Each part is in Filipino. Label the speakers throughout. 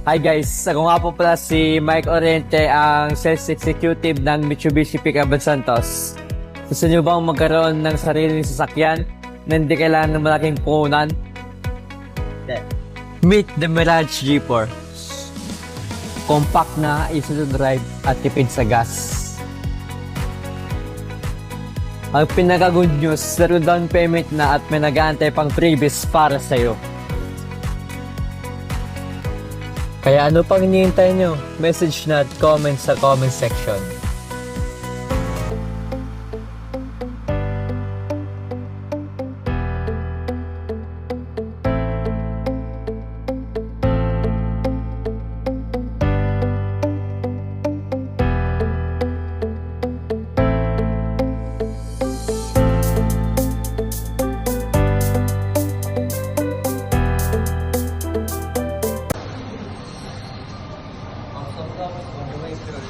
Speaker 1: Hi guys, ako nga po pala si Mike Oriente, ang Sales Executive ng Mitsubishi Pickup Santos. Gusto niyo bang magkaroon ng sariling sasakyan na hindi kailangan ng malaking puhunan? Meet the Mirage G4. Compact na, easy to drive at tipid sa gas. Ang pinaka-good news, 0 down payment na at may nag-aantay pang freebies para sa'yo. Kaya ano pang hinihintay nyo? Message na at comment sa comment section.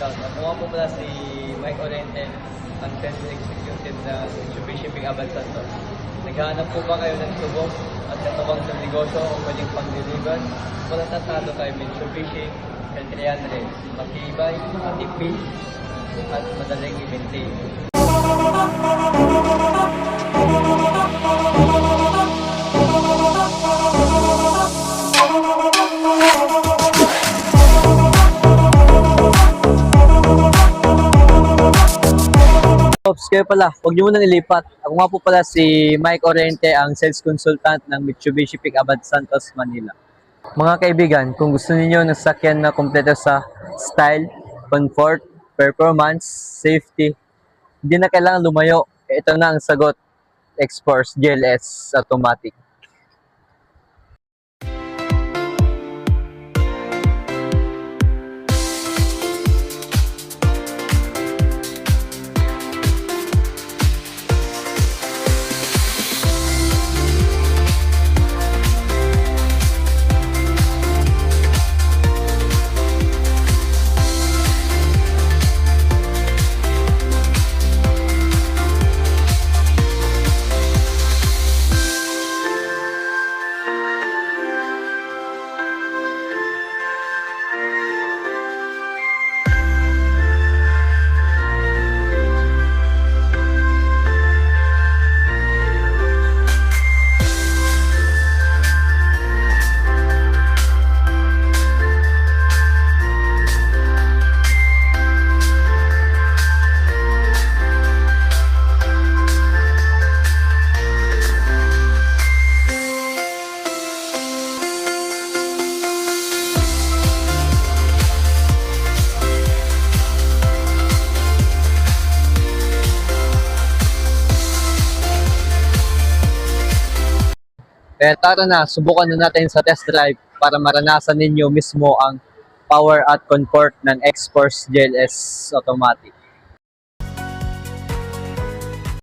Speaker 1: Ako nga po pala si Mike Oriente, ang Sales Executive na Mitsubishi Pickup Santos. Naghahanap po ba kayo ng subok at katawang sa negosyo o pwedeng pang-deliver? Walang tatalo kay Mitsubishi L300. Matibay, matipid, at madaling i-maintain. Ops, kayo pala, huwag niyo muna nilipat. Ako nga po pala si Mike Oriente, ang sales consultant ng Mitsubishi Pickup Santos, Manila. Mga kaibigan, kung gusto niyo ng sasakyan na kumpleto sa style, comfort, performance, safety, hindi na kailangan lumayo. Ito na ang sagot, X-Force GLS Automatic. Kaya tara na, subukan na natin sa test drive para maranasan ninyo mismo ang power at comfort ng X-Force GLS Automatic.